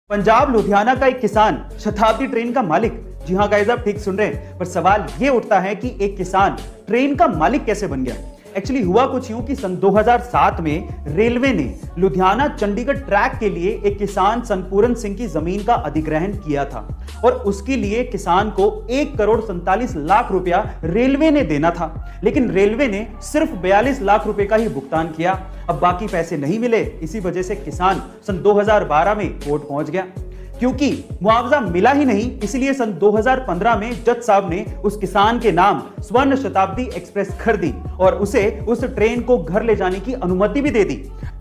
पंजाब लुधियाना का एक किसान शताब्दी ट्रेन का मालिक। जी हां गाइस, आप ठीक सुन रहे हैं, पर सवाल यह उठता है कि एक किसान ट्रेन का मालिक कैसे बन गया। एक्चुअली हुआ कुछ यूं कि सन 2007 में रेलवे ने लुधियाना चंडीगढ़ ट्रैक के लिए एक किसान सनपूरन सिंह की जमीन का अधिग्रहण किया था और उसके लिए किसान को 1,47,00,000 रुपया रेलवे ने देना था, लेकिन रेलवे ने सिर्फ 42 लाख रुपए का ही भुगतान किया। अब बाकी पैसे नहीं मिले, इसी वजह से किसान सन 2012 में कोर्ट पहुंच गया। क्योंकि मुआवजा मिला ही नहीं, इसलिए सन 2015 में जज साहब ने उस किसान के नाम स्वर्ण शताब्दी एक्सप्रेस खरीदी और उसे उस ट्रेन को घर ले जाने की अनुमति भी दे दी।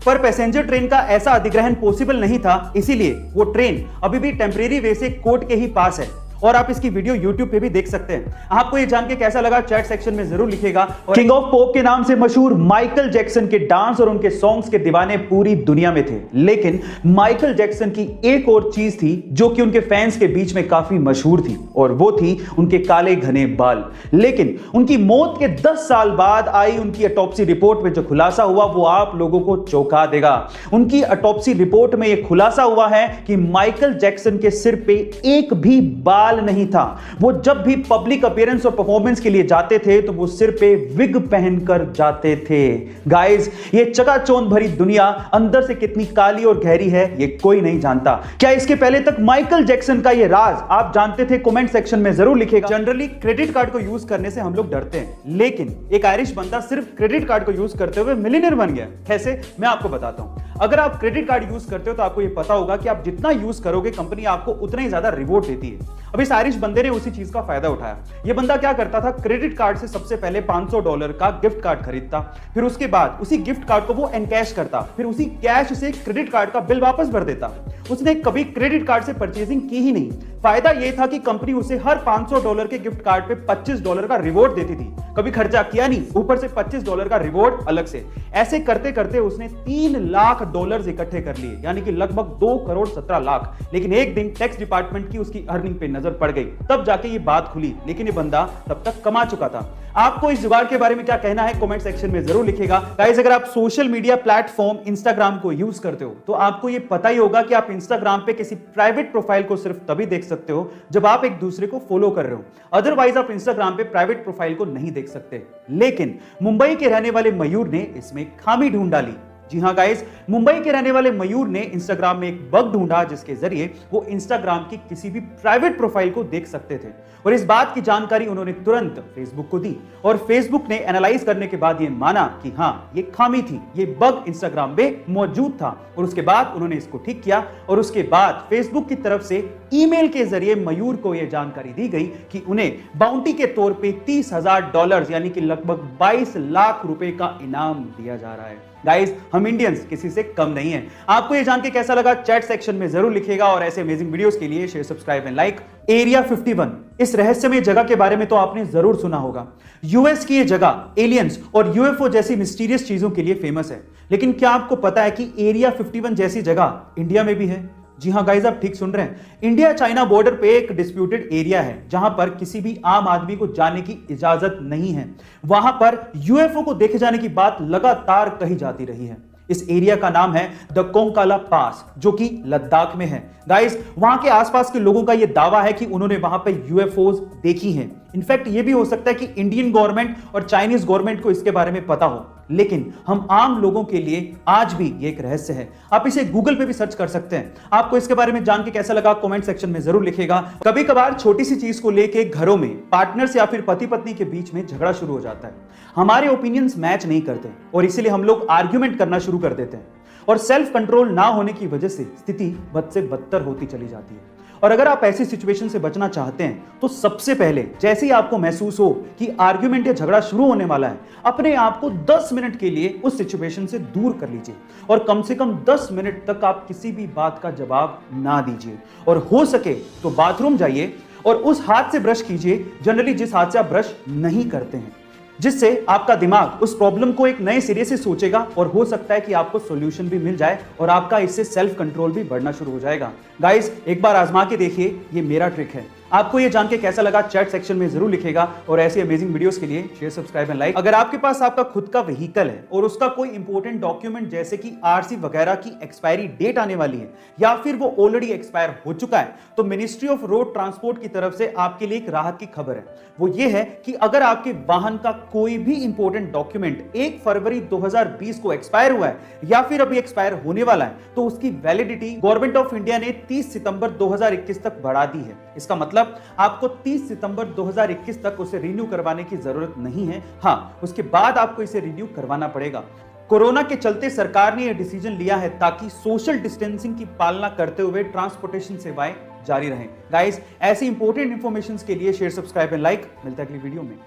पर पैसेंजर ट्रेन का ऐसा अधिग्रहण पॉसिबल नहीं था, इसीलिए वो ट्रेन अभी भी टेम्परेरी वे से कोर्ट के ही पास है और आप इसकी वीडियो YouTube पे भी देख सकते हैं। आपको ये जान के कैसा लगा चैट सेक्शन में जरूर लिखिएगा। और किंग ऑफ पॉप के नाम से मशहूर माइकल जैक्सन के डांस और उनके सॉन्ग्स के दीवाने पूरी दुनिया में थे, लेकिन माइकल जैक्सन की एक और चीज थी जो कि उनके फैंस के बीच में काफी मशहूर थी, और वो थी उनके काले घने बाल। लेकिन उनकी मौत के 10 साल बाद आई उनकी ऑटोप्सी रिपोर्ट में जो खुलासा हुआ वो आप लोगों को चौंका देगा। उनकी ऑटोप्सी रिपोर्ट में यह खुलासा हुआ है कि माइकल जैक्सन के सिर पे एक भी बाल नहीं था। वो जब भी पब्लिक अपीयरेंस और परफॉर्मेंस के लिए जाते थे तो वो सिर पे विग पहनकर जाते थे। गाइस, ये चकाचौंध भरी दुनिया अंदर से कितनी काली और गहरी है ये कोई नहीं जानता। क्या इसके पहले तक माइकल जैक्सन का ये राज आप जानते थे? कमेंट सेक्शन में जरूर लिखिएगा। जनरली क्रेडिट कार्ड को यूज करने से हम लोग डरते हैं, लेकिन एक आयरिश बंदा सिर्फ क्रेडिट कार्ड को यूज करते हुए मिलियनेयर बन गया। कैसे, मैं आपको बताता हूं। अगर आप क्रेडिट कार्ड यूज करते हो तो आपको ये पता होगा कि आप जितना यूज करोगे कंपनी आपको उतना ही ज्यादा रिवॉर्ड देती है। अब इस आयरिश बंदे ने उसी चीज का फायदा उठाया। ये बंदा क्या करता था, क्रेडिट कार्ड से सबसे पहले $500 का गिफ्ट कार्ड खरीदता, फिर उसके बाद उसी गिफ्ट कार्ड को वो एनकैश करता, फिर उसी कैश से क्रेडिट कार्ड का बिल वापस भर देता। उसने कभी क्रेडिट कार्ड से परचेजिंग की ही नहीं। फायदा यह था कि कंपनी उसे हर $500 के गिफ्ट कार्ड पे $25 का रिवॉर्ड देती थी। कभी खर्चा किया नहीं, ऊपर से $25 का रिवॉर्ड अलग से। ऐसे करते करते उसने $3 लाख इकट्ठे कर लिए, यानी कि लगभग 2,17,00,000। लेकिन एक दिन टैक्स डिपार्टमेंट की उसकी अर्निंग पे नजर पड़ गई, तब जाके ये बात खुली, लेकिन ये बंदा तब तक कमा चुका था। आपको इस जुगाड़ के बारे में क्या कहना है कमेंट सेक्शन में जरूर लिखिएगा। गाइस, अगर आप सोशल मीडिया प्लेटफॉर्म इंस्टाग्राम को यूज करते हो तो आपको ये पता ही होगा कि आप इंस्टाग्राम पे किसी प्राइवेट प्रोफाइल को सिर्फ तभी देख सकते हो जब आप एक दूसरे को फॉलो कर रहे हो, अदरवाइज आप इंस्टाग्राम पे प्राइवेट प्रोफाइल को नहीं देख सकते। लेकिन मुंबई के रहने वाले मयूर ने इसमें खामी ढूंढ डाली। जी हां गाइस, मुंबई के रहने वाले मयूर ने इंस्टाग्राम में एक बग ढूंढा जिसके जरिए वो इंस्टाग्राम की किसी भी प्राइवेट प्रोफाइल को देख सकते थे, और इस बात की जानकारी उन्होंने तुरंत फेसबुक को दी, और फेसबुक ने एनालाइज करने के बाद ये माना कि हां, ये खामी थी, ये बग इंस्टाग्राम में मौजूद था, और उसके बाद उन्होंने इसको ठीक किया। और उसके बाद फेसबुक की तरफ से ईमेल के जरिए मयूर को यह जानकारी दी गई कि उन्हें बाउंटी के तौर पे $30,000 यानी कि लगभग 22 लाख रुपए का इनाम दिया जा रहा है। गाइस, हम इंडियंस किसी से कम नहीं है। आपको ये जान के कैसा लगा चैट सेक्शन में जरूर लिखिएगा, और ऐसे अमेजिंग वीडियोस के लिए share, subscribe and like. Area 51, इस रहस्यमय जगह के बारे में तो आपने जरूर सुना होगा। यूएस की ये जगह एलियंस और यूएफओ जैसी मिस्टीरियस चीजों के लिए फेमस है, लेकिन क्या आपको पता है कि एरिया 51 जैसी जगह इंडिया में भी है? जी हां गाइस, आप ठीक सुन रहे हैं। इंडिया चाइना बॉर्डर पे एक डिस्प्यूटेड एरिया है जहां पर किसी भी आम आदमी को जाने की इजाजत नहीं है। वहां पर यूएफओ को देखे जाने की बात लगातार कही जाती रही है। इस एरिया का नाम है द कोंकाला पास, जो कि लद्दाख में है। गाइस, वहां के आसपास के लोगों का यह दावा है कि उन्होंने वहां पे यूएफओज देखी हैं। इनफैक्ट ये भी हो सकता है कि इंडियन गवर्नमेंट और चाइनीज गवर्नमेंट को इसके बारे में पता हो, लेकिन हम आम लोगों के लिए आज भी ये एक रहस्य है। आप इसे गूगल पे भी सर्च कर सकते हैं। आपको इसके बारे में जान के कैसा लगा कमेंट सेक्शन में जरूर लिखिएगा। कभी कभार छोटी सी चीज को लेके घरों में पार्टनर्स या फिर पति पत्नी के बीच में झगड़ा शुरू हो जाता है। हमारे ओपिनियंस मैच नहीं करते और इसीलिए हम लोग आर्ग्यूमेंट करना शुरू कर देते हैं, और सेल्फ कंट्रोल ना होने की वजह से स्थिति बद से बदतर होती चली जाती है। और अगर आप ऐसी सिचुएशन से बचना चाहते हैं तो सबसे पहले जैसे ही आपको महसूस हो कि आर्ग्यूमेंट या झगड़ा शुरू होने वाला है, अपने आप को 10 मिनट के लिए उस सिचुएशन से दूर कर लीजिए, और कम से कम 10 मिनट तक आप किसी भी बात का जवाब ना दीजिए, और हो सके तो बाथरूम जाइए और उस हाथ से ब्रश कीजिए जनरली जिस हाथ से आप ब्रश नहीं करते हैं। जिससे आपका दिमाग उस प्रॉब्लम को एक नए सिरे से सोचेगा और हो सकता है कि आपको सॉल्यूशन भी मिल जाए और आपका इससे सेल्फ कंट्रोल भी बढ़ना शुरू हो जाएगा। गाइस, एक बार आजमा के देखिए, ये मेरा ट्रिक है। आपको ये जान के कैसा लगा चैट सेक्शन में जरूर लिखेगा और ऐसी अमेजिंग वीडियोस के लिए शेयर, सब्सक्राइब एंड लाइक। अगर आपके पास आपका खुद का व्हीकल है और उसका कोई इंपॉर्टेंट डॉक्यूमेंट जैसे कि आरसी वगैरह की एक्सपायरी डेट आने वाली है या फिर वो ऑलरेडी एक्सपायर हो चुका है, तो मिनिस्ट्री ऑफ रोड ट्रांसपोर्ट की तरफ से आपके लिए एक राहत की खबर है। वो ये है कि अगर आपके वाहन का कोई भी इंपॉर्टेंट डॉक्यूमेंट 1 फरवरी 2020 को एक्सपायर हुआ है या फिर अभी एक्सपायर होने वाला है, तो उसकी वैलिडिटी गवर्नमेंट ऑफ इंडिया ने 30 सितंबर 2021 तक बढ़ा दी है। इसका मतलब आपको 30 सितंबर 2021 तक उसे रिन्यू करवाने की जरूरत नहीं है। हाँ, उसके बाद आपको इसे रिन्यू करवाना पड़ेगा। कोरोना के चलते सरकार ने यह डिसीजन लिया है ताकि सोशल डिस्टेंसिंग की पालना करते हुए ट्रांसपोर्टेशन सेवाएं जारी रहें। गाइस, ऐसी इंपॉर्टेंट इंफॉर्मेशन के लिए शेयर, सब्सक्राइब एंड लाइक। मिलता है अगली वीडियो में।